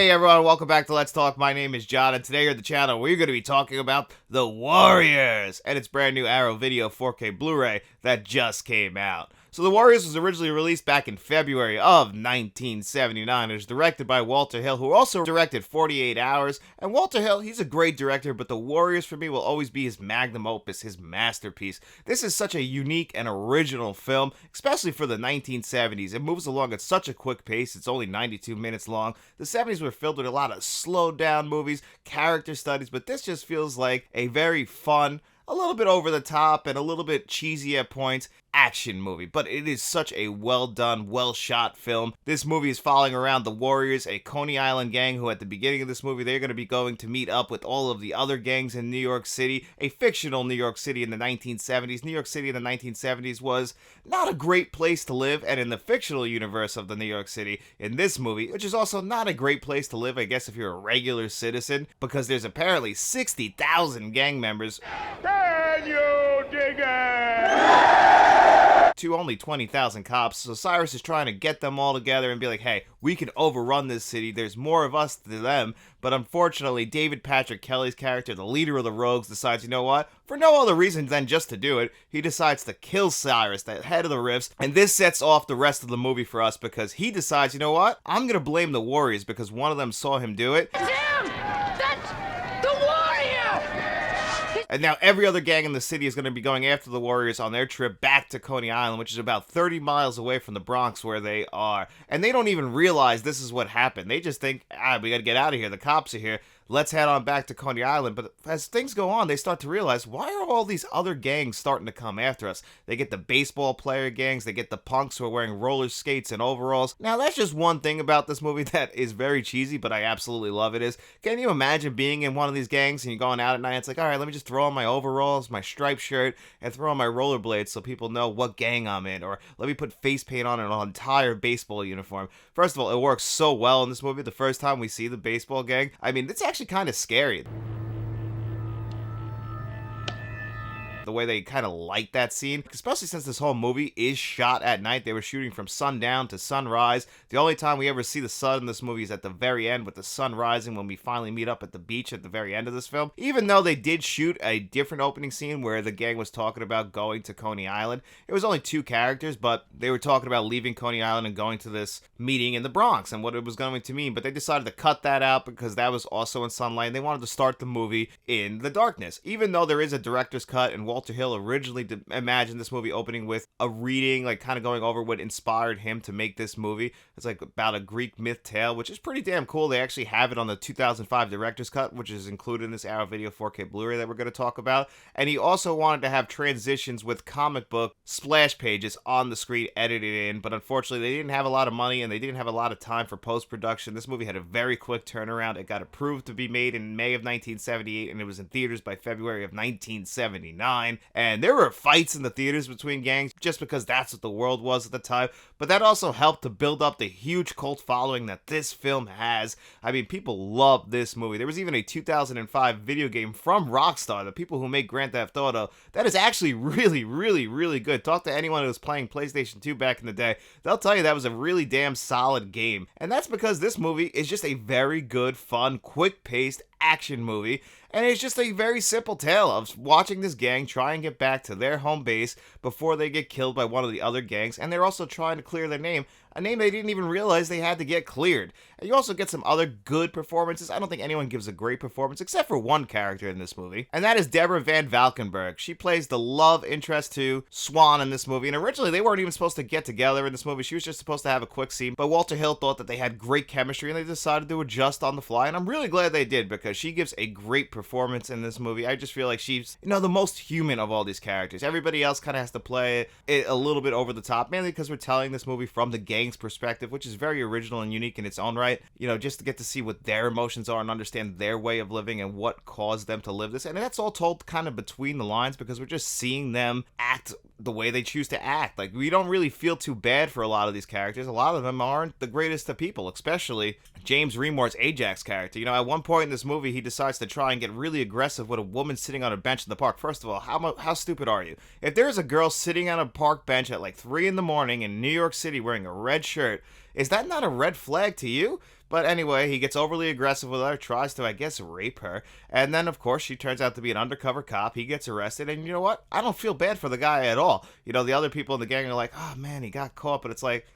Hey everyone, welcome back to Let's Talk. My name is John, and today on the channel we're going to be talking about The Warriors and its brand new Arrow Video 4K Blu-ray that just came out. So The Warriors was originally released back in February of 1979. It was directed by Walter Hill, who also directed 48 Hours. And Walter Hill, he's a great director, but The Warriors for me will always be his magnum opus, his masterpiece. This is such a unique and original film, especially for the 1970s. It moves along at such a quick pace. It's only 92 minutes long. The 70s were filled with a lot of slowed down movies, character studies, but this just feels like a very fun, a little bit over the top and a little bit cheesy at points action movie, but it is such a well done, well shot film. This movie is following around the Warriors, a Coney Island gang who at the beginning of this movie they're going to be going to meet up with all of the other gangs in New York City, a fictional New York City in the 1970s. New York City in the 1970s was not a great place to live, and in the fictional universe of the New York City in this movie, which is also not a great place to live, I guess, if you're a regular citizen, because there's apparently 60,000 gang members. Can you dig it? To only 20,000 cops, so Cyrus is trying to get them all together and be like, hey, we can overrun this city, there's more of us than them, but unfortunately, David Patrick Kelly's character, the leader of the Rogues, decides, you know what, for no other reason than just to do it, he decides to kill Cyrus, the head of the Rifts, and this sets off the rest of the movie for us, because he decides, you know what, I'm gonna blame the Warriors, because one of them saw him do it. And now every other gang in the city is going to be going after the Warriors on their trip back to Coney Island, which is about 30 miles away from the Bronx where they are. And they don't even realize this is what happened. They just think, we got to get out of here. The cops are here. Let's head on back to Coney Island. But as things go on, they start to realize, why are all these other gangs starting to come after us? They get the baseball player gangs, they get the punks who are wearing roller skates and overalls. Now, that's just one thing about this movie that is very cheesy, but I absolutely love it is, can you imagine being in one of these gangs and you're going out at night, it's like, all right, let me just throw on my overalls, my striped shirt, and throw on my rollerblades so people know what gang I'm in, or let me put face paint on an entire baseball uniform. First of all, it works so well in this movie. The first time we see the baseball gang, I mean, it's actually kind of scary. The way they kind of light that scene, especially since this whole movie is shot at night. They were shooting from sundown to sunrise. The only time we ever see the sun in this movie is at the very end with the sun rising when we finally meet up at the beach at the very end of this film. Even though they did shoot a different opening scene where the gang was talking about going to Coney Island, it was only two characters, but they were talking about leaving Coney Island and going to this meeting in the Bronx and what it was going to mean, but they decided to cut that out because that was also in sunlight and they wanted to start the movie in the darkness. Even though there is a director's cut and Walter Hill originally imagined this movie opening with a reading, like kind of going over what inspired him to make this movie. It's like about a Greek myth tale, which is pretty damn cool. They actually have it on the 2005 director's cut, which is included in this Arrow Video 4K Blu-ray that we're going to talk about. And he also wanted to have transitions with comic book splash pages on the screen edited in, but unfortunately they didn't have a lot of money and they didn't have a lot of time for post-production. This movie had a very quick turnaround. It got approved to be made in May of 1978 and it was in theaters by February of 1979. And there were fights in the theaters between gangs just because that's what the world was at the time. But that also helped to build up the huge cult following that this film has. I mean, people love this movie. There was even a 2005 video game from Rockstar, the people who make Grand Theft Auto, that is actually really, really, really good. Talk to anyone who was playing PlayStation 2 back in the day. They'll tell you that was a really damn solid game. And that's because this movie is just a very good, fun, quick-paced action movie. And it's just a very simple tale of watching this gang try and get back to their home base before they get killed by one of the other gangs. And they're also trying to clear their name, a name they didn't even realize they had to get cleared. And you also get some other good performances. I don't think anyone gives a great performance except for one character in this movie, and that is Deborah Van Valkenburg. She plays the love interest to Swan in this movie, and originally they weren't even supposed to get together in this movie. She was just supposed to have a quick scene, but Walter Hill thought that they had great chemistry and they decided to adjust on the fly, and I'm really glad they did because she gives a great performance in this movie. I just feel like she's, the most human of all these characters. Everybody else kind of has to play it a little bit over the top, mainly because we're telling this movie from the gang's perspective, which is very original and unique in its own right, just to get to see what their emotions are and understand their way of living and what caused them to live this. And that's all told kind of between the lines because we're just seeing them act the way they choose to act. Like, we don't really feel too bad for a lot of these characters. A lot of them aren't the greatest of people, especially James Remor's Ajax character. At one point in this movie, he decides to try and get really aggressive with a woman sitting on a bench in the park. First of all, how stupid are you? If there's a girl sitting on a park bench at like 3 in the morning in New York City wearing a red shirt, is that not a red flag to you? But anyway, he gets overly aggressive with her, tries to, I guess, rape her. And then, of course, she turns out to be an undercover cop. He gets arrested. And you know what? I don't feel bad for the guy at all. You know, the other people in the gang are like, oh, man, he got caught. But it's like,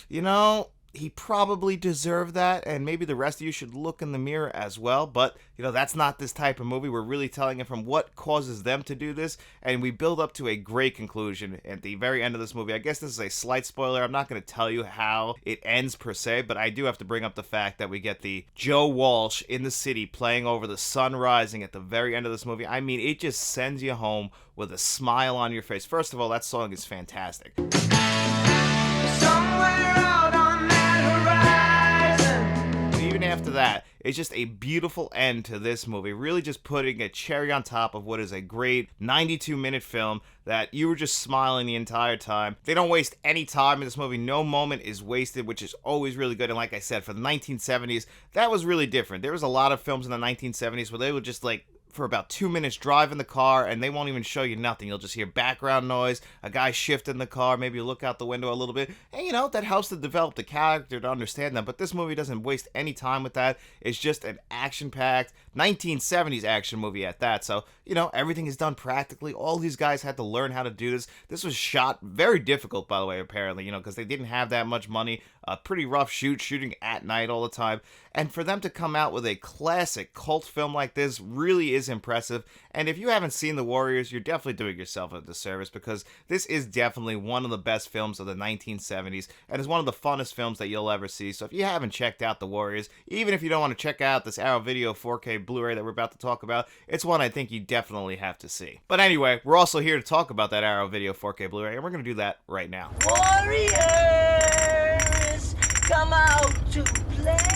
you know, he probably deserved that, and maybe the rest of you should look in the mirror as well. But, you know, that's not this type of movie. We're really telling it from what causes them to do this, and we build up to a great conclusion at the very end of this movie. I guess this is a slight spoiler. I'm not going to tell you how it ends per se, but I do have to bring up the fact that we get the Joe Walsh in the city playing over the sun rising at the very end of this movie. I mean, it just sends you home with a smile on your face. First of all, that song is fantastic. Somewhere out on that horizon. Even after that, it's just a beautiful end to this movie, really just putting a cherry on top of what is a great 92-minute film that you were just smiling the entire time. They don't waste any time in this movie. No moment is wasted, which is always really good. And like I said, for the 1970s, that was really different. There was a lot of films in the 1970s where they would just like, for about 2 minutes, drive in the car, and they won't even show you nothing. You'll just hear background noise, a guy shifting the car, maybe you look out the window a little bit, and you know, that helps to develop the character, to understand them. But this movie doesn't waste any time with that. It's just an action-packed 1970s action movie at that. So, you know, everything is done practically. All these guys had to learn how to do this. This was shot very difficult, by the way, apparently, you know, because they didn't have that much money. A pretty rough shooting at night all the time. And for them to come out with a classic cult film like this really is impressive. And if you haven't seen The Warriors, you're definitely doing yourself a disservice, because this is definitely one of the best films of the 1970s, and is one of the funnest films that you'll ever see. So if you haven't checked out The Warriors, even if you don't want to check out this Arrow Video 4K Blu-ray that we're about to talk about, it's one I think you definitely have to see. But anyway, we're also here to talk about that Arrow Video 4K Blu-ray, and we're going to do that right now. Warriors, come out to play.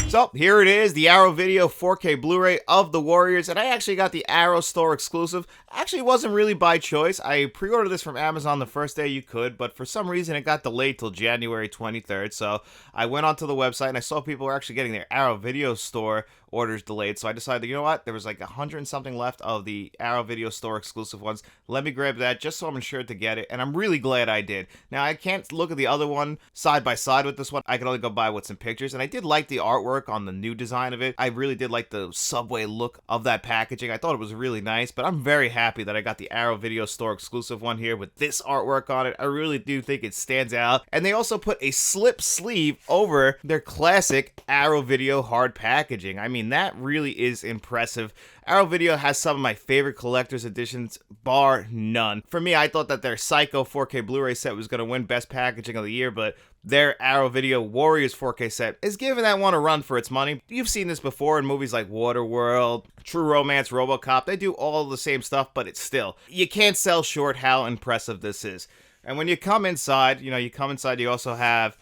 So here it is, the Arrow Video 4K Blu-ray of The Warriors, and I actually got the Arrow Store exclusive. Actually, it wasn't really by choice. I pre-ordered this from Amazon the first day you could, but for some reason it got delayed till January 23rd, so I went onto the website and I saw people were actually getting their Arrow Video Store orders delayed, so I decided, you know what, there was like 100 and something left of the Arrow Video Store exclusive ones. Let me grab that just so I'm insured to get it, and I'm really glad I did. Now, I can't look at the other one side by side with this one. I can only go by what's in pictures, and I did like the artwork on the new design of it. I really did like the subway look of that packaging. I thought it was really nice, but I'm very happy that I got the Arrow Video Store exclusive one here with this artwork on it. I really do think it stands out, and they also put a slip sleeve over their classic Arrow Video hard packaging. I mean, that really is impressive. Arrow Video has some of my favorite collector's editions, bar none. For me, I thought that their Psycho 4K Blu-ray set was going to win Best Packaging of the Year, but their Arrow Video Warriors 4K set is giving that one a run for its money. You've seen this before in movies like Waterworld, True Romance, RoboCop. They do all the same stuff, but it's still, you can't sell short how impressive this is. And when you come inside, you also have,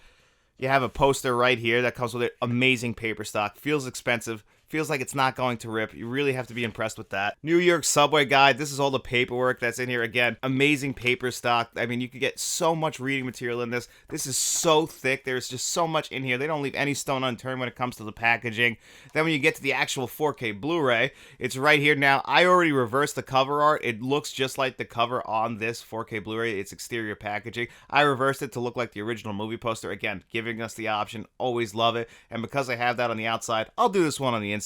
you have a poster right here that comes with it. Amazing paper stock. Feels expensive. Feels like it's not going to rip. You really have to be impressed with that. New York Subway Guide. This is all the paperwork that's in here. Again, amazing paper stock. I mean, you could get so much reading material in this. This is so thick. There's just so much in here. They don't leave any stone unturned when it comes to the packaging. Then when you get to the actual 4K Blu-ray, it's right here. Now, I already reversed the cover art. It looks just like the cover on this 4K Blu-ray. It's exterior packaging. I reversed it to look like the original movie poster. Again, giving us the option. Always love it. And because I have that on the outside, I'll do this one on the inside.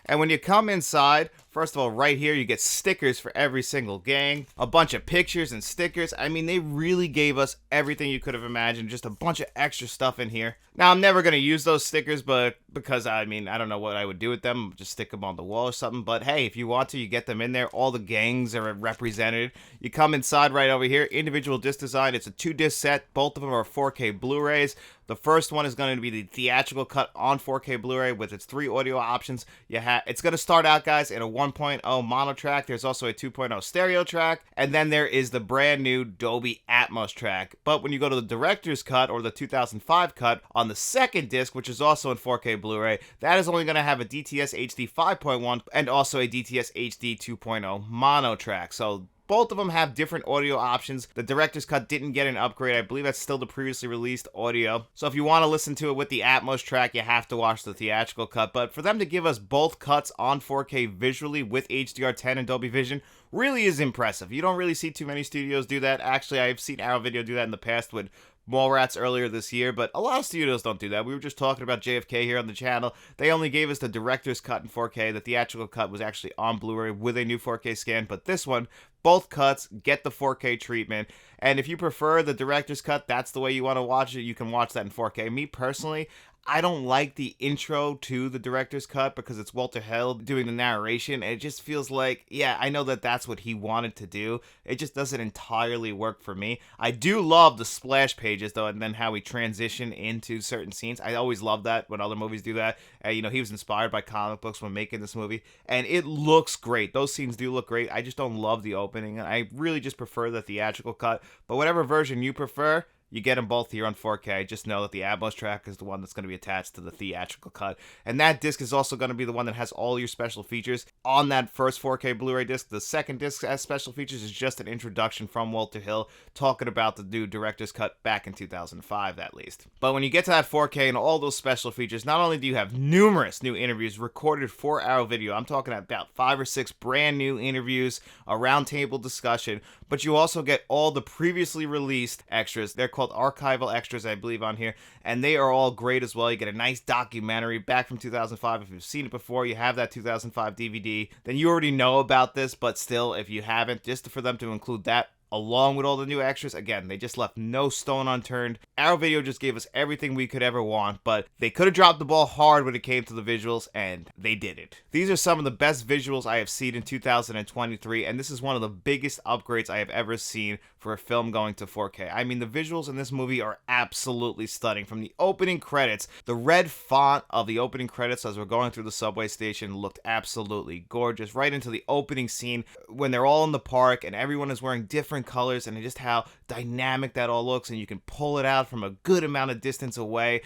And when you come inside, first of all, right here, you get stickers for every single gang, a bunch of pictures and stickers. I mean, they really gave us everything you could have imagined, just a bunch of extra stuff in here. Now, I'm never going to use those stickers, but because, I mean, I don't know what I would do with them, just stick them on the wall or something. But hey, if you want to, you get them in there. All the gangs are represented. You come inside right over here, individual disc design. It's a 2-disc set. Both of them are 4K Blu-rays. The first one is going to be the theatrical cut on 4K Blu-ray with its 3 audio options. It's going to start out, guys, in a 1.0 mono track. There's also a 2.0 stereo track. And then there is the brand new Dolby Atmos track. But when you go to the director's cut or the 2005 cut on the second disc, which is also in 4K Blu-ray, that is only going to have a DTS HD 5.1 and also a DTS HD 2.0 mono track. So both of them have different audio options. The director's cut didn't get an upgrade. I believe that's still the previously released audio. So if you want to listen to it with the Atmos track, you have to watch the theatrical cut. But for them to give us both cuts on 4K visually with HDR10 and Dolby Vision really is impressive. You don't really see too many studios do that. Actually, I've seen Arrow Video do that in the past with Mallrats earlier this year, but a lot of studios don't do that. We were just talking about JFK here on the channel. They only gave us the director's cut in 4K. The theatrical cut was actually on Blu-ray with a new 4K scan, but this one, both cuts get the 4K treatment. And if you prefer the director's cut, that's the way you want to watch it, you can watch that in 4K. Me personally, I don't like the intro to the director's cut because it's Walter Hill doing the narration, and it just feels like, yeah, I know that that's what he wanted to do. It just doesn't entirely work for me. I do love the splash pages, though, and then how we transition into certain scenes. I always love that when other movies do that. You know, he was inspired by comic books when making this movie, and it looks great. Those scenes do look great. I just don't love the opening, and I really just prefer the theatrical cut. But whatever version you prefer, you get them both here on 4K. Just know that the Atmos track is the one that's going to be attached to the theatrical cut. And that disc is also going to be the one that has all your special features on that first 4K Blu-ray disc. The second disc as special features is just an introduction from Walter Hill talking about the new director's cut back in 2005, at least. But when you get to that 4K and all those special features, not only do you have numerous new interviews recorded for Arrow Video, I'm talking about 5 or 6 brand new interviews, a roundtable discussion, but you also get all the previously released extras. They're called archival extras, I believe, on here, and they are all great as well. You get a nice documentary back from 2005. If you've seen it before, you have that 2005 DVD, then you already know about this, but still, if you haven't, just for them to include that along with all the new extras, again, they just left no stone unturned. Arrow Video just gave us everything we could ever want, but they could have dropped the ball hard when it came to the visuals, and they didn't. These are some of the best visuals I have seen in 2023, and this is one of the biggest upgrades I have ever seen for a film going to 4K. I mean, the visuals in this movie are absolutely stunning. From the opening credits, the red font of the opening credits as we're going through the subway station looked absolutely gorgeous. Right into the opening scene when they're all in the park and everyone is wearing different colors, and just how dynamic that all looks, and you can pull it out from a good amount of distance away,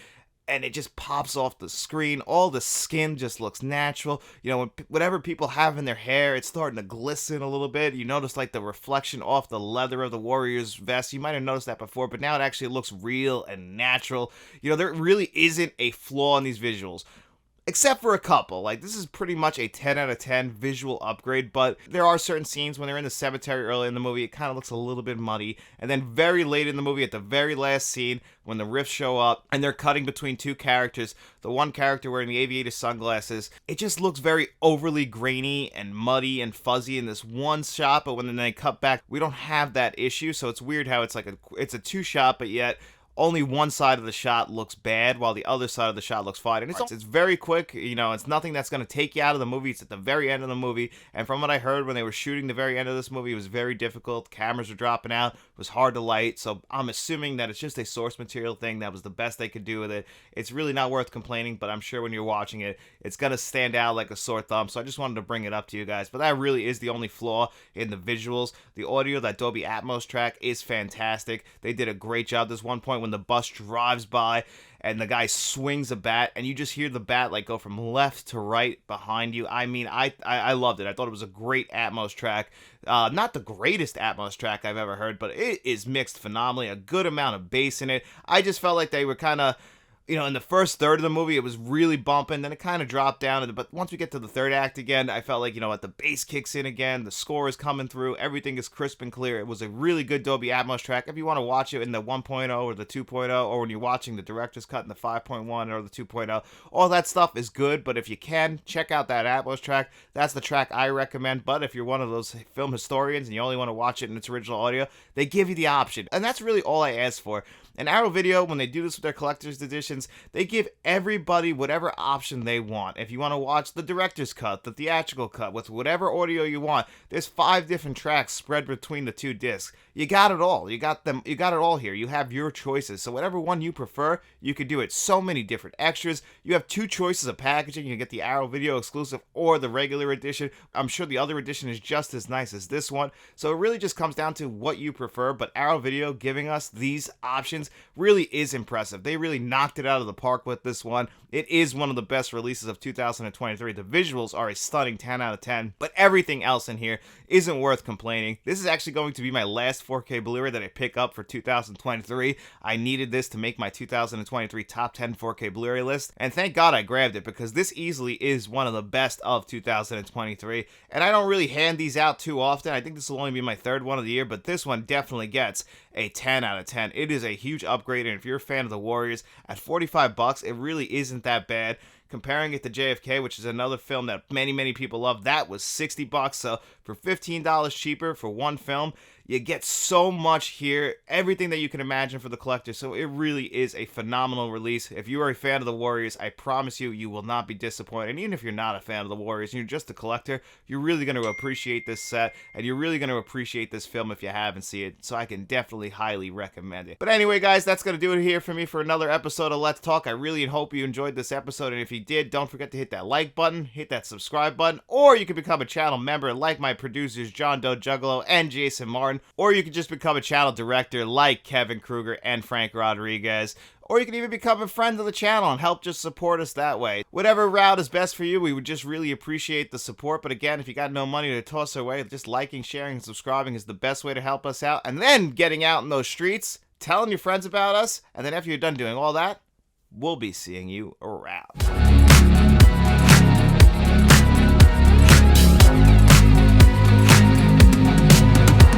and it just pops off the screen. All the skin just looks natural. You know, whatever people have in their hair, it's starting to glisten a little bit. You notice like the reflection off the leather of the Warriors vest. You might have noticed that before, but now it actually looks real and natural. You know, there really isn't a flaw in these visuals, except for a couple. Like, this is pretty much a 10 out of 10 visual upgrade, but there are certain scenes when they're in the cemetery early in the movie, it kind of looks a little bit muddy, and then very late in the movie, at the very last scene, when the riffs show up, and they're cutting between two characters, the one character wearing the aviator sunglasses, it just looks very overly grainy and muddy and fuzzy in this one shot, but when they cut back, we don't have that issue, so it's weird how it's like it's a two shot, but yet only one side of the shot looks bad while the other side of the shot looks fine. And it's very quick, you know, it's nothing that's going to take you out of the movie. It's at the very end of the movie. And from what I heard, when they were shooting the very end of this movie, it was very difficult. Cameras were dropping out. It was hard to light. So I'm assuming that it's just a source material thing. That was the best they could do with it. It's really not worth complaining, but I'm sure when you're watching it, it's going to stand out like a sore thumb. So I just wanted to bring it up to you guys. But that really is the only flaw in the visuals. The audio, that Dolby Atmos track, is fantastic. They did a great job. There's one point when the bus drives by and the guy swings a bat and you just hear the bat like go from left to right behind you. I mean, I loved it. I thought it was a great Atmos track. Not the greatest Atmos track I've ever heard, but it is mixed phenomenally. A good amount of bass in it. I just felt like they were kind of, you know, in the first third of the movie, it was really bumping. Then it kind of dropped down. But once we get to the third act again, I felt like, you know what, the bass kicks in again. The score is coming through. Everything is crisp and clear. It was a really good Dolby Atmos track. If you want to watch it in the 1.0 or the 2.0, or when you're watching the director's cut in the 5.1 or the 2.0, all that stuff is good. But if you can, check out that Atmos track. That's the track I recommend. But if you're one of those film historians and you only want to watch it in its original audio, they give you the option. And that's really all I asked for. And Arrow Video, when they do this with their collector's editions, they give everybody whatever option they want. If you want to watch the director's cut, the theatrical cut, with whatever audio you want, there's 5 different tracks spread between the 2 discs. You got it all. You got it all here. You have your choices. So whatever one you prefer, you can do it. So many different extras. You have 2 choices of packaging. You can get the Arrow Video exclusive or the regular edition. I'm sure the other edition is just as nice as this one. So it really just comes down to what you prefer. But Arrow Video giving us these options really is impressive. They really knocked it it out of the park with this one. It is one of the best releases of 2023. The visuals are a stunning 10 out of 10, but everything else in here isn't worth complaining. This is actually going to be my last 4K Blu-ray that I pick up for 2023. I needed this to make my 2023 top 10 4K Blu-ray list, and thank God I grabbed it because this easily is one of the best of 2023, and I don't really hand these out too often. I think this will only be my third one of the year, but this one definitely gets a 10 out of 10. It is a huge upgrade, and if you're a fan of the Warriors, at 45 bucks, it really isn't that bad. Comparing it to JFK, which is another film that many people love, that was 60 bucks. So for $15 cheaper for one film, you get so much here, everything that you can imagine for the collector. So it really is a phenomenal release. If you are a fan of the Warriors, I promise you, you will not be disappointed. And even if you're not a fan of the Warriors and you're just a collector, you're really going to appreciate this set, and you're really going to appreciate this film if you haven't seen it. So I can definitely highly recommend it. But anyway, guys, that's going to do it here for me for another episode of Let's Talk. I really hope you enjoyed this episode, and if you did, don't forget to hit that like button, hit that subscribe button, or you can become a channel member like my producers John Doe Juggalo and Jason Martin, or you can just become a channel director like Kevin Kruger and Frank Rodriguez, or you can even become a friend of the channel and help just support us that way. Whatever route is best for you, we would just really appreciate the support. But again, if you got no money to toss away, just liking, sharing, and subscribing is the best way to help us out. And then getting out in those streets, telling your friends about us, and then after you're done doing all that, we'll be seeing you around.